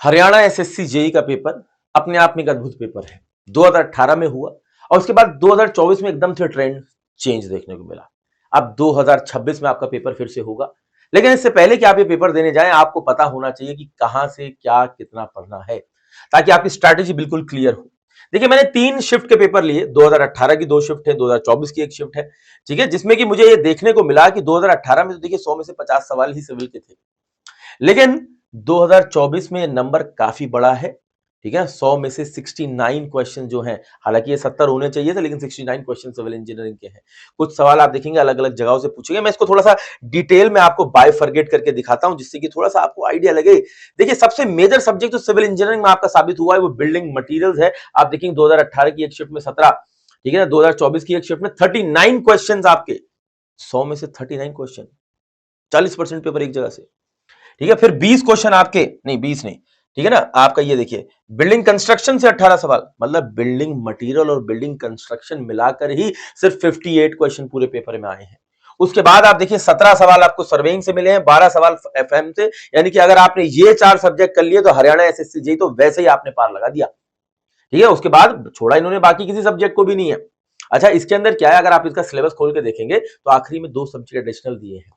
Haryana SSC JE का paper अपने आप में एक अद्भुत पेपर है। 2018 में हुआ और उसके बाद 2024 में एकदम से ट्रेंड चेंज देखने को मिला। अब 2026 में आपका पेपर फिर से होगा, लेकिन इससे पहले कि आप ये पेपर देने जाएं, आपको पता होना चाहिए कि कहां से क्या कितना पढ़ना है, ताकि आपकी स्ट्रैटेजी बिल्कुल क्लियर हो। देखिए, मैंने 3 शिफ्ट के पेपर लिए। 2018 की 2 शिफ्ट है, 2024 की 1 शिफ्ट है। ठीक है, जिसमें कि मुझे ये देखने को मिला कि 2018 में तो देखिए 100 में से 50 सवाल ही सिविल के थे, लेकिन 2024 में ये नंबर काफी बड़ा है। ठीक है, 100 में से 69 क्वेश्चन जो हैं, हालांकि ये 70 होने चाहिए थे, लेकिन 69 क्वेश्चन सिविल इंजीनियरिंग के हैं। कुछ सवाल आप देखेंगे अलग अलग जगहों से पूछेंगे। मैं इसको थोड़ा सा डिटेल में आपको बाइफरगेट करके दिखाता हूं, जिससे कि थोड़ा सा आपको आइडिया लगे। देखिए, सबसे मेजर सब्जेक्ट जो सिविल इंजीनियरिंग में आपका साबित हुआ है वो बिल्डिंग मटीरियल्स है। आप देखेंगे 2018 की एक शिफ्ट में 17, ठीक है ना, 2024 की एक शिफ्ट में 39 क्वेश्चन आपके। 100 में से 39 क्वेश्चन, 40% पेपर एक जगह से। ठीक है, फिर 20 क्वेश्चन आपके, नहीं 20 नहीं, ठीक है ना, आपका ये देखिए बिल्डिंग कंस्ट्रक्शन से 18 सवाल, मतलब बिल्डिंग मटेरियल और बिल्डिंग कंस्ट्रक्शन मिलाकर ही सिर्फ 58 क्वेश्चन पूरे पेपर में आए हैं। उसके बाद आप देखिए 17 सवाल आपको सर्वेइंग से मिले हैं, 12 सवाल एफएम से। यानी कि अगर आपने ये 4 सब्जेक्ट कर लिए तो हरियाणा एसएससी जेईई तो वैसे ही आपने पार लगा दिया। ठीक है, उसके बाद छोड़ा इन्होंने बाकी किसी सब्जेक्ट को भी नहीं है। अच्छा, इसके अंदर क्या है, अगर आप इसका सिलेबस खोल के देखेंगे तो आखिरी में 2 सब्जेक्ट एडिशनल दिए हैं।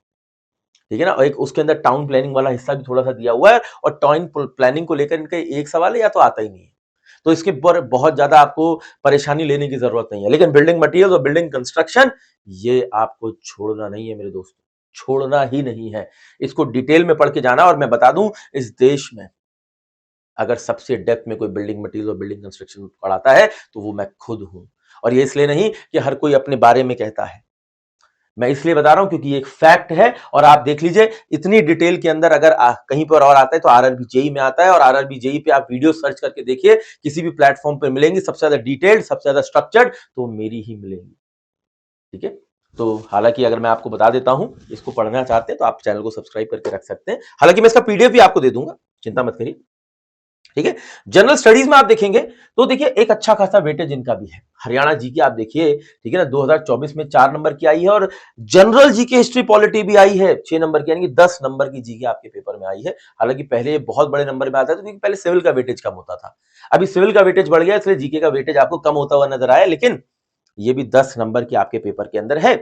ठीक है ना, और एक उसके अंदर टाउन प्लानिंग वाला हिस्सा भी थोड़ा सा दिया हुआ है, और टाउन प्लानिंग को लेकर इनका एक सवाल है या तो आता ही नहीं है। तो इसके ऊपर बहुत ज्यादा आपको परेशानी लेने की जरूरत नहीं है, लेकिन बिल्डिंग मटेरियल और बिल्डिंग कंस्ट्रक्शन ये आपको छोड़ना नहीं है मेरे दोस्तों, छोड़ना ही नहीं है। इसको डिटेल में पढ़ के जाना। और मैं बता दूं, इस देश में अगर सबसे डेप्थ में कोई बिल्डिंग मटेरियल और बिल्डिंग कंस्ट्रक्शन पढ़ाता है तो वो मैं खुद हूं। और ये इसलिए नहीं कि हर कोई अपने बारे में कहता है, मैं इसलिए बता रहा हूं क्योंकि ये एक फैक्ट है। और आप देख लीजिए, इतनी डिटेल के अंदर अगर कहीं पर और आता है तो आरआरबी जेईई में आता है, और आरआरबी जेईई पे आप वीडियो सर्च करके देखिए, किसी भी प्लेटफॉर्म पर मिलेंगी सबसे ज्यादा डिटेल्ड, सबसे ज्यादा स्ट्रक्चर्ड, तो मेरी ही मिलेंगी। ठीक है, तो हालांकि अगर मैं आपको बता देता हूं, इसको पढ़ना चाहते हैं तो आप चैनल को सब्सक्राइब करके रख सकते हैं। हालांकि मैं इसका पीडीएफ भी आपको दे दूंगा, चिंता मत करिए। ठीक है, जनरल स्टडीज में आप देखेंगे तो देखिए एक अच्छा खासा वेटेज इनका भी है। हरियाणा जी की आप देखिए, ठीक है ना, 2024 में 4 नंबर की आई है, और जनरल जी की हिस्ट्री पॉलिटी भी आई है 6 नंबर की, यानी कि 10 नंबर की जी के आपके पेपर में आई है। हालांकि पहले ये बहुत बड़े नंबर में आता था, क्योंकि पहले सिविल का वेटेज कम होता था। अभी सिविल का वेटेज बढ़ गया, इसलिए जीके का वेटेज आपको कम होता हुआ नजर आया, लेकिन ये भी 10 नंबर की आपके पेपर के अंदर है।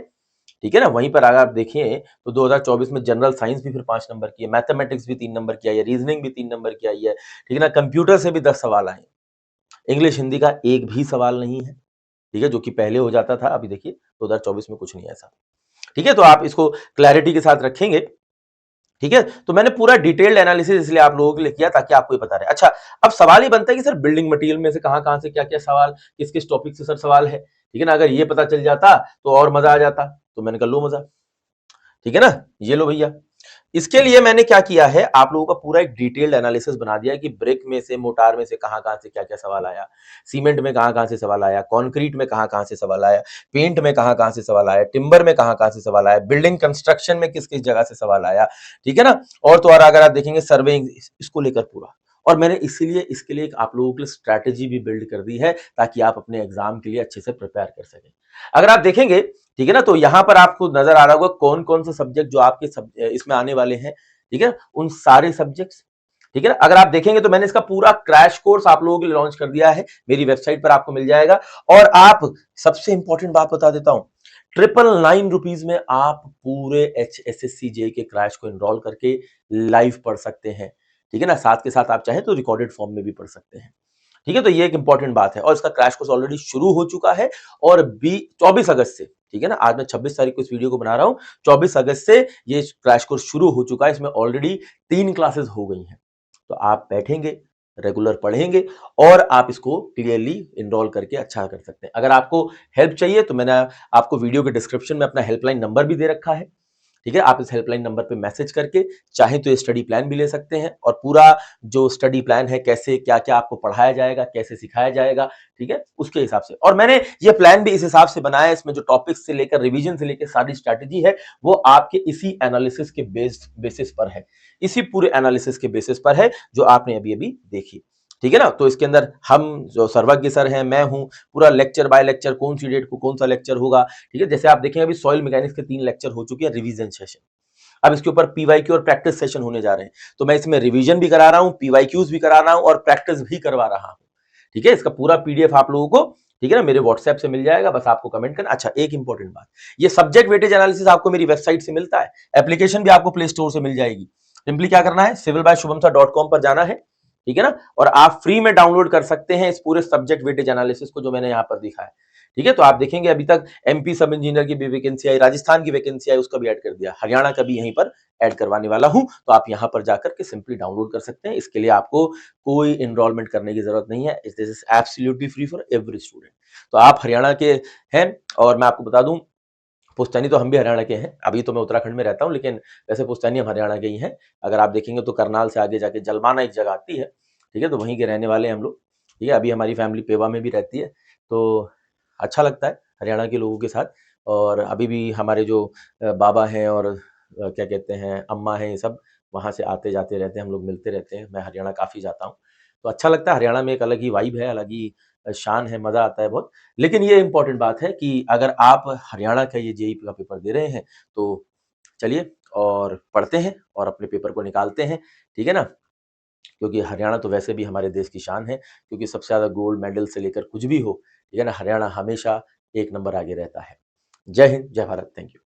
ठीक है ना, वहीं पर अगर आप देखें तो 2024 में जनरल साइंस भी फिर 5 नंबर की है, मैथमेटिक्स भी 3 नंबर की आई है, रीजनिंग भी 3 नंबर की आई है। ठीक है ना, कंप्यूटर से भी 10 सवाल आए, इंग्लिश हिंदी का एक भी सवाल नहीं है। ठीक है, जो कि पहले हो जाता था, अभी देखिए 2024 में कुछ नहीं है ऐसा। ठीक है, तो आप इसको क्लैरिटी के साथ रखेंगे। ठीक है, तो मैंने पूरा डिटेल्ड एनालिसिस इसलिए आप लोगों के लिए किया ताकि आपको ये पता रहे। अच्छा, अब सवाल ये बनता है कि सर बिल्डिंग मटेरियल में से कहां कहां से क्या क्या सवाल, किस किस टॉपिक से सर सवाल है। ठीक है ना, अगर ये पता चल जाता तो और मजा आ जाता, तो मैंने कर लो मजा। ठीक है ना, ये लो भैया। इसके लिए मैंने क्या किया है, आप लोगों का पूरा एक डिटेल्ड एनालिसिस बना दिया है कि ब्रिक में से, मोटार में से कहां कहां से क्या क्या सवाल आया, सीमेंट में कहां कहां से सवाल आया, कंक्रीट में कहां कहां से सवाल आया, पेंट में कहां कहां से सवाल आया, टिम्बर में कहां कहां से सवाल आया, बिल्डिंग कंस्ट्रक्शन में किस किस जगह से सवाल आया। ठीक है ना, और तो और अगर आप देखेंगे सर्वेइंग, इसको लेकर पूरा। और मैंने इसीलिए इसके लिए आप लोगों के लिए स्ट्रैटेजी भी बिल्ड कर दी है, ताकि आप अपने एग्जाम के लिए अच्छे से प्रिपेयर कर सकें। अगर आप देखेंगे, ठीक है ना, तो यहां पर आपको नजर आ रहा होगा कौन कौन से सब्जेक्ट जो आपके इसमें आने वाले हैं। ठीक है, उन सारे सब्जेक्ट्स। ठीक है ना, अगर आप देखेंगे तो मैंने इसका पूरा क्रैश कोर्स आप लोगों के लिए लॉन्च कर दिया है, मेरी वेबसाइट पर आपको मिल जाएगा। और आप, सबसे इंपॉर्टेंट बात बता देता हूं, 999 रुपीज में आप पूरे एचएसएससी जेईई के क्रैश को एनरोल करके लाइव पढ़ सकते हैं। ठीक है ना, साथ के साथ आप चाहें तो रिकॉर्डेड फॉर्म में भी पढ़ सकते हैं। ठीक है, तो ये एक इंपॉर्टेंट बात है, और इसका क्रैश कोर्स ऑलरेडी शुरू हो चुका है। और 24 अगस्त से, ठीक है ना, आज मैं 26 तारीख को इस वीडियो को बना रहा हूं, 24 अगस्त से ये क्रैश कोर्स शुरू हो चुका है। इसमें ऑलरेडी 3 क्लासेस हो गई हैं। तो आप बैठेंगे, रेगुलर पढ़ेंगे, और आप इसको क्लियरली इनरोल करके अच्छा कर सकते हैं। अगर आपको हेल्प चाहिए तो मैंने आपको वीडियो के डिस्क्रिप्शन में अपना हेल्पलाइन नंबर भी दे रखा है। ठीक है, आप इस हेल्पलाइन नंबर पे मैसेज करके चाहे तो ये स्टडी प्लान भी ले सकते हैं, और पूरा जो स्टडी प्लान है, कैसे क्या क्या आपको पढ़ाया जाएगा, कैसे सिखाया जाएगा, ठीक है, उसके हिसाब से। और मैंने ये प्लान भी इस हिसाब से बनाया है, इसमें जो टॉपिक्स से लेकर रिवीजन से लेकर सारी स्ट्रैटेजी है, वो आपके इसी एनालिसिस के बेसिस पर है, इसी पूरे एनालिसिस के बेसिस पर है जो आपने अभी अभी देखी। ठीक है ना, तो इसके अंदर हम जो सर्वज्ञ सर हैं, मैं हूं, पूरा लेक्चर बाय लेक्चर, कौन सी डेट को कौन सा लेक्चर होगा। ठीक है, जैसे आप देखें अभी सॉइल मैकेनिक्स के 3 लेक्चर हो चुके हैं, रिवीजन सेशन। अब इसके ऊपर पीवाईक्यू और प्रैक्टिस सेशन होने जा रहे हैं, तो मैं इसमें रिवीजन भी करा रहा हूं, पीवाईक्यूज भी करा रहा हूं और प्रैक्टिस भी करवा रहा हूं। ठीक है, इसका पूरा पीडीएफ आप लोगों को, ठीक है ना, मेरे व्हाट्सएप से मिल जाएगा, बस आपको कमेंट करना। अच्छा, एक इंपॉर्टेंट बात, ये सब्जेक्ट वेटेज एनालिसिस आपको मेरी वेबसाइट से मिलता है, एप्लीकेशन भी आपको प्ले स्टोर से मिल जाएगी। सिंपली क्या करना है, civilbyshubhamsir.com पर जाना है, ठीक है ना, और आप फ्री में डाउनलोड कर सकते हैं इस पूरे सब्जेक्ट वेटेज एनालिसिस को जो मैंने यहां पर दिखाया है। ठीक है, तो आप देखेंगे अभी तक एमपी सब इंजीनियर की भी वैकेंसी आई, राजस्थान की वैकेंसी आई, उसका भी ऐड कर दिया, हरियाणा का भी यहीं पर ऐड करवाने वाला हूं, तो आप यहां पर जाकर के सिंपली डाउनलोड कर सकते हैं। इसके लिए आपको कोई एनरोलमेंट करने की जरूरत नहीं है, this is absolutely free for every student. तो आप हरियाणा के हैं, और मैं आपको बता दूं, पुश्तैनी तो हम भी हरियाणा के हैं, अभी तो मैं उत्तराखंड में रहता हूं, लेकिन वैसे पुश्तैनी हम हरियाणा के ही हैं। अगर आप देखेंगे तो करनाल से आगे जाके जलमाना एक जगह आती है, ठीक है, तो वहीं के रहने वाले हैं हम लोग। ठीक है, अभी हमारी फैमिली पेवा में भी रहती है, तो अच्छा लगता है हरियाणा के लोगों के साथ। और अभी भी हमारे जो बाबा हैं और क्या कहते हैं अम्मा हैं, ये सब वहाँ से आते जाते रहते हैं, हम लोग मिलते रहते हैं, मैं हरियाणा काफ़ी जाता हूँ, तो अच्छा लगता है। हरियाणा में एक अलग ही वाइब है, अलग ही शान है, मज़ा आता है बहुत। लेकिन ये इंपॉर्टेंट बात है कि अगर आप हरियाणा का ये जेईई का पेपर दे रहे हैं, तो चलिए और पढ़ते हैं और अपने पेपर को निकालते हैं, ठीक है ना? क्योंकि हरियाणा तो वैसे भी हमारे देश की शान है, क्योंकि सबसे ज़्यादा गोल्ड मेडल से लेकर कुछ भी हो, ठीक है ना, हरियाणा हमेशा एक नंबर आगे रहता है। जय हिंद, जय भारत, थैंक यू।